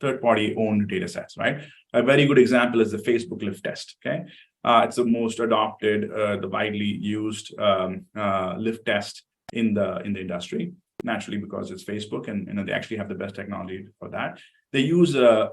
third-party owned data sets, right? A very good example is the Facebook lift test, okay? It's the most adopted, the widely used lift test in the industry, naturally because it's Facebook and they actually have the best technology for that. They use a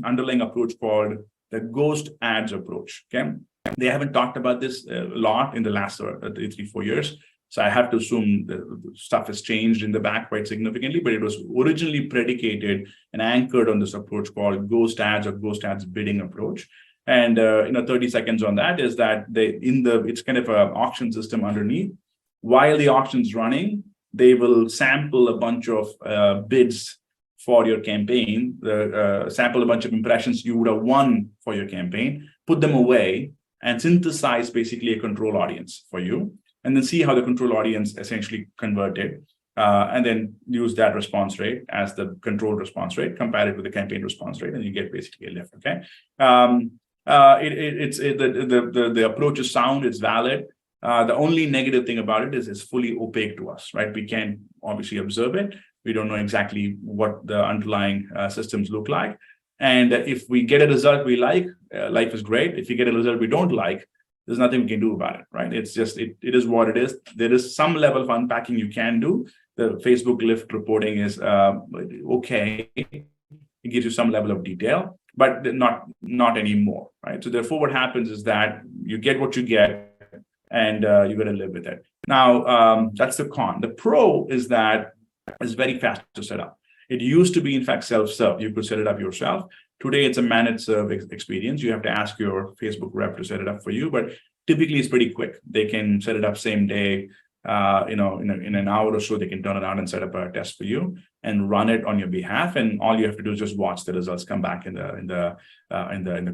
underlying approach called the ghost ads approach, okay? They haven't talked about this a lot in the last 3-4 years. So I have to assume the stuff has changed in the back quite significantly, but it was originally predicated and anchored on this approach called ghost ads or ghost ads bidding approach. And 30 seconds on that is that it's kind of an auction system underneath. While the auction's running, they will sample a bunch of bids for your campaign, sample a bunch of impressions you would have won for your campaign, put them away, and synthesize basically a control audience for you, and then see how the control audience essentially converted, and then use that response rate as the control response rate, compare it with the campaign response rate, and you get basically a lift, okay? The approach is sound, it's valid. The only negative thing about it is it's fully opaque to us, right? We can't obviously observe it. We don't know exactly what the underlying systems look like. And if we get a result we like, life is great. If you get a result we don't like, there's nothing we can do about it, right? It's just, it is what it is. There is some level of unpacking you can do. The Facebook lift reporting is okay. It gives you some level of detail, but not anymore, right? So therefore what happens is that you get what you get, and you got to live with it. Now, that's the con. The pro is that it's very fast to set up. It used to be, in fact, self-serve. You could set it up yourself. Today, it's a managed serve experience. You have to ask your Facebook rep to set it up for you, but typically it's pretty quick. They can set it up same day. In an hour or so, they can turn it on and set up a test for you and run it on your behalf. And all you have to do is just watch the results come back in the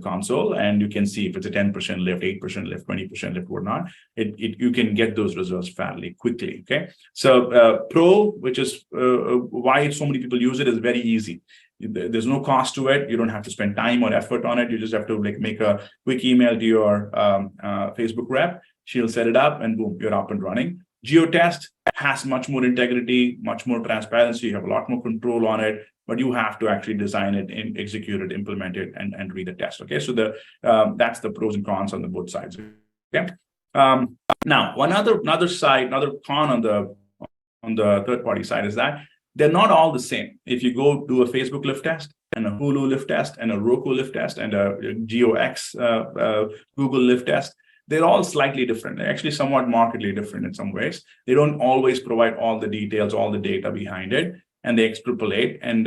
console, and you can see if it's a 10% lift, 8% lift, 20% lift, or not. You can get those results fairly quickly. Okay, so pro, which is why so many people use it, is very easy. There's no cost to it. You don't have to spend time or effort on it. You just have to make a quick email to your Facebook rep. She'll set it up, and boom, you're up and running. GeoTest has much more integrity, much more transparency. You have a lot more control on it, but you have to actually design it, and execute it, implement it, and read the test. Okay, so that's the pros and cons on both sides. Okay. Now, another con on the third-party side is that they're not all the same. If you go do a Facebook lift test, and a Hulu lift test, and a Roku lift test, and a GeoX Google lift test, they're all slightly different. They're actually somewhat markedly different in some ways. They don't always provide all the details, all the data behind it, and they extrapolate. And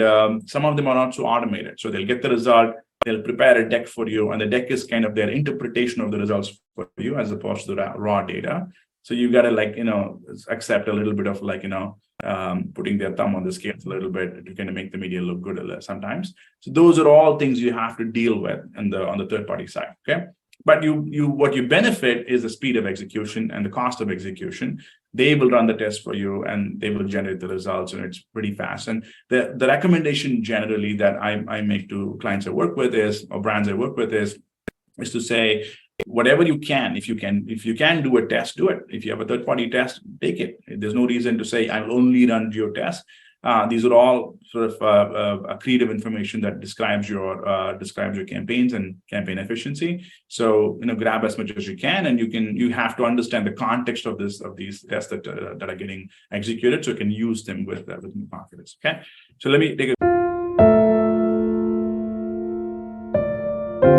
some of them are not so automated. So they'll get the result, they'll prepare a deck for you, and the deck is kind of their interpretation of the results for you as opposed to the raw data. So you got to accept a little bit of putting their thumb on the scales a little bit to kind of make the media look good sometimes. So those are all things you have to deal with on the third-party side. Okay. But what you benefit is the speed of execution and the cost of execution. They will run the test for you, and they will generate the results, and it's pretty fast. And the recommendation generally that I make to clients I work with or brands I work with is to say, whatever you can, if you can do a test, do it. If you have a third-party test, take it. There's no reason to say I'll only run GeoTest. These are all sort of creative information that describes your campaigns and campaign efficiency. So grab as much as you can, and you have to understand the context of these tests that are getting executed, so you can use them with confidence. Okay, so let me take a